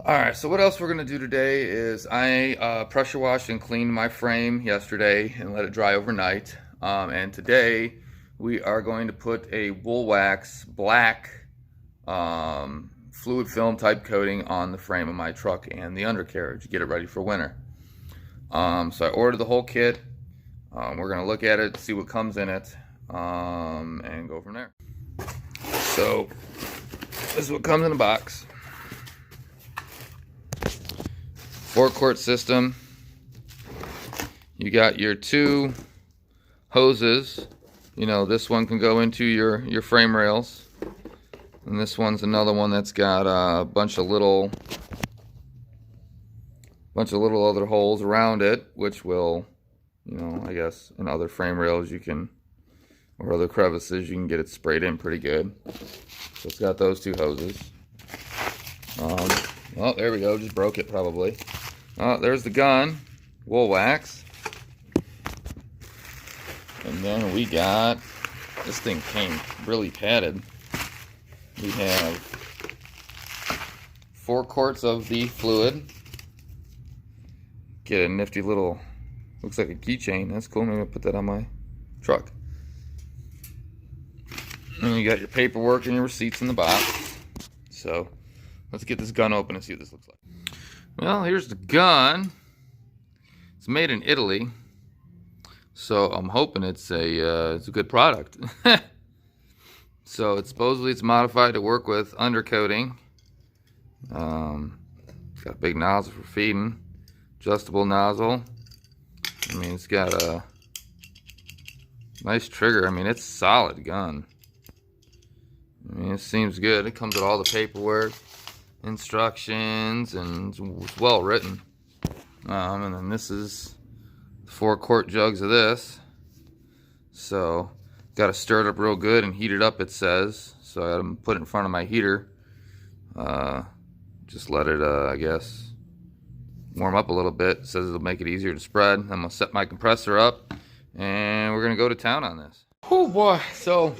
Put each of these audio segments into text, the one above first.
Alright, so what else we're going to do today is I pressure washed and cleaned my frame yesterday and let it dry overnight. And today we are going to put a woolwax black fluid film type coating on the frame of my truck and the undercarriage to get it ready for winter. So I ordered the whole kit. We're going to look at it, see what comes in it, and go from there. So this is what comes in the box. 4-quart system. You got your 2 hoses. You know, this one can go into your frame rails, and this one's another one that's got a bunch of little other holes around it, which will, you know, I guess in other frame rails you can, or other crevices, you can get it sprayed in pretty good. So it's got those 2 hoses. Well, there we go, just broke it probably. There's the gun, woolwax. And then we got, this thing came really padded. We have 4 quarts of the fluid. Get a nifty little, looks like a keychain. That's cool, maybe I'll put that on my truck. And you got your paperwork and your receipts in the box. So let's get this gun open and see what this looks like. Well, here's the gun. It's made in Italy, so I'm hoping it's a good product. So it's supposedly modified to work with undercoating. It's got a big nozzle for feeding, adjustable nozzle. I mean, it's got a nice trigger. I mean, it's a solid gun. I mean, it seems good. It comes with all the paperwork, instructions, and it's well written. And then this is 4-quart jugs of this. So got to stir it up real good and heat it up, it says. So I got to put it in front of my heater. Just let it, I guess, warm up a little bit. It says it'll make it easier to spread. I'm gonna set my compressor up, and we're gonna go to town on this. Oh boy! So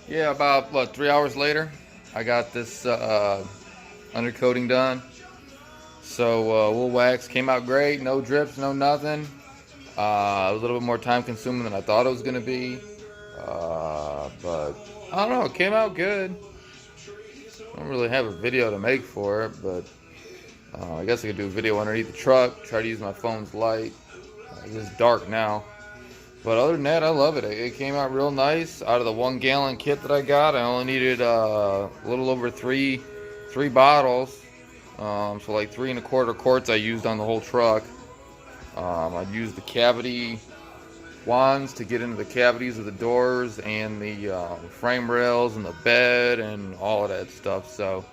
yeah, about what, 3 hours later, I got this undercoating done. So woolwax came out great, no drips, no nothing. It was a little bit more time consuming than I thought it was gonna be, but I don't know, it came out good. I don't really have a video to make for it, but I guess I could do a video underneath the truck, try to use my phone's light. It's just dark now. But other than that, I love it. It came out real nice. Out of the 1-gallon kit that I got, I only needed a little over three bottles. So like 3 1/4 quarts I used on the whole truck. I used the cavity wands to get into the cavities of the doors and the frame rails and the bed and all of that stuff. So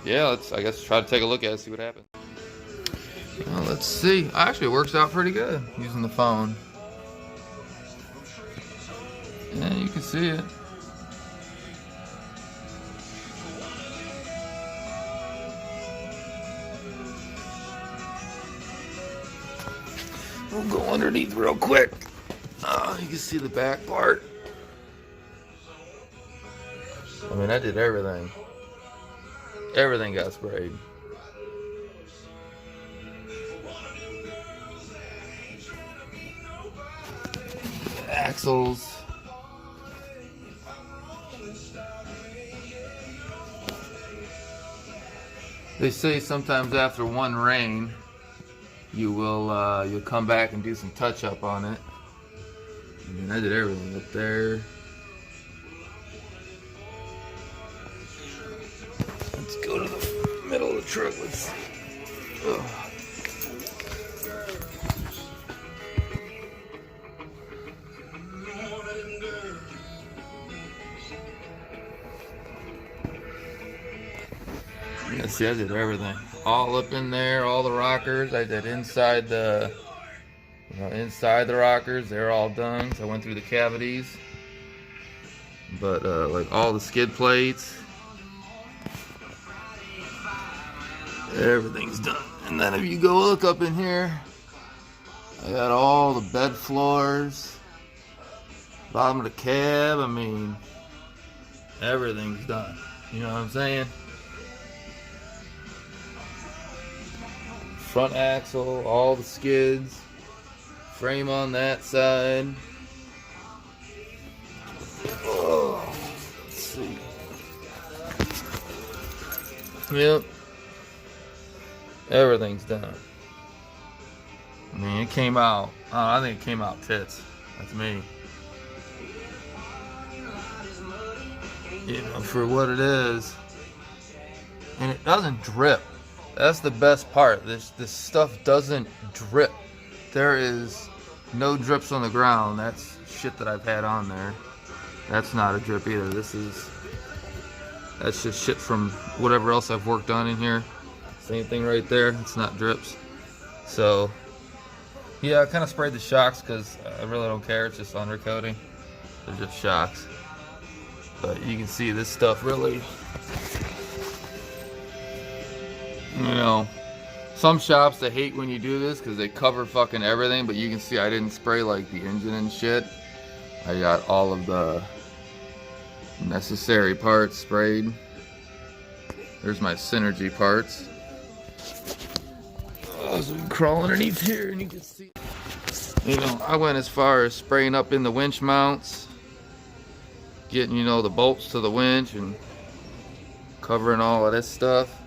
yeah, let's, I guess, try to take a look at it, see what happens. Well, let's see. Actually, it works out pretty good using the phone. Yeah, you can see it. We'll go underneath real quick. You can see the back part. I mean, I did everything. Everything got sprayed. Axles. They say sometimes after one rain, you'll come back and do some touch up on it. I mean, I did everything up there. Let's go to the middle of the truck. Let's see. Ugh. Yeah, see, I did everything. All up in there, all the rockers. I did inside the rockers. They're all done. So I went through the cavities. But like all the skid plates, everything's done. And then if you go look up in here, I got all the bed floors, bottom of the cab. I mean, everything's done. You know what I'm saying? front axle, all the skids, frame on that side. Oh, let's see. Yep. Everything's done. I mean, it came out, I think it came out tits. That's me. You know, for what it is. And it doesn't drip. That's the best part. This stuff doesn't drip. There is no drips on the ground. That's shit that I've had on there. That's not a drip either. That's just shit from whatever else I've worked on in here. Same thing right there. It's not drips. So, yeah, I kind of sprayed the shocks because I really don't care. It's just undercoating. They're just shocks. But you can see this stuff really, you know, some shops they hate when you do this because they cover fucking everything, but you can see I didn't spray like the engine and shit. I got all of the necessary parts sprayed. There's my Synergy parts. Oh, so we can crawl underneath here and you can see. You know, I went as far as spraying up in the winch mounts, getting, you know, the bolts to the winch and covering all of this stuff.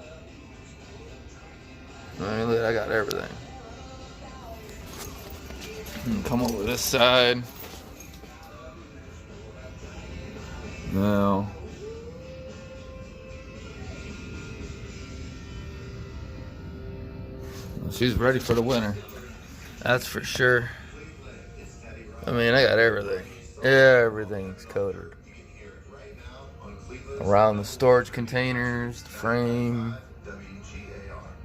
I mean, look, I got everything. Come over this side. Now, she's ready for the winter. That's for sure. I mean, I got everything. Everything's coated. Around the storage containers, the frame,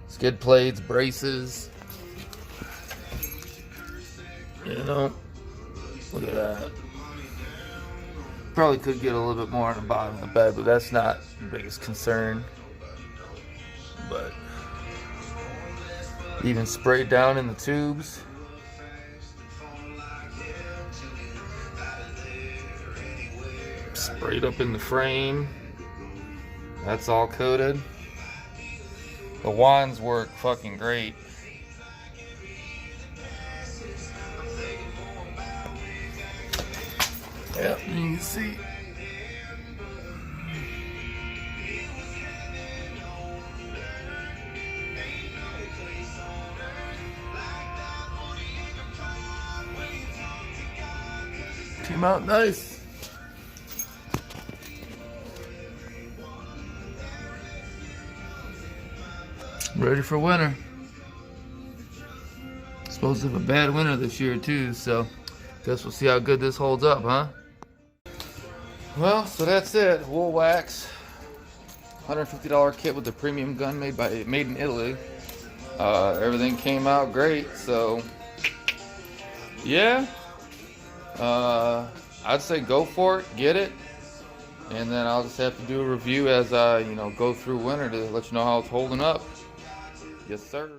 skid plates, braces. You know, look at that. Probably could get a little bit more on the bottom of the bed, but that's not the biggest concern. But even sprayed down in the tubes. Sprayed up in the frame. That's all coated. The wands work fucking great. Yeah, you can see. Came out nice. Ready for winter. Supposed to have a bad winter this year too, so guess we'll see how good this holds up, huh? Well, so that's it. Woolwax, $150 kit with the premium gun made in Italy. Everything came out great, so yeah. I'd say go for it, get it, and then I'll just have to do a review as I, you know, go through winter to let you know how it's holding up. Yes, sir.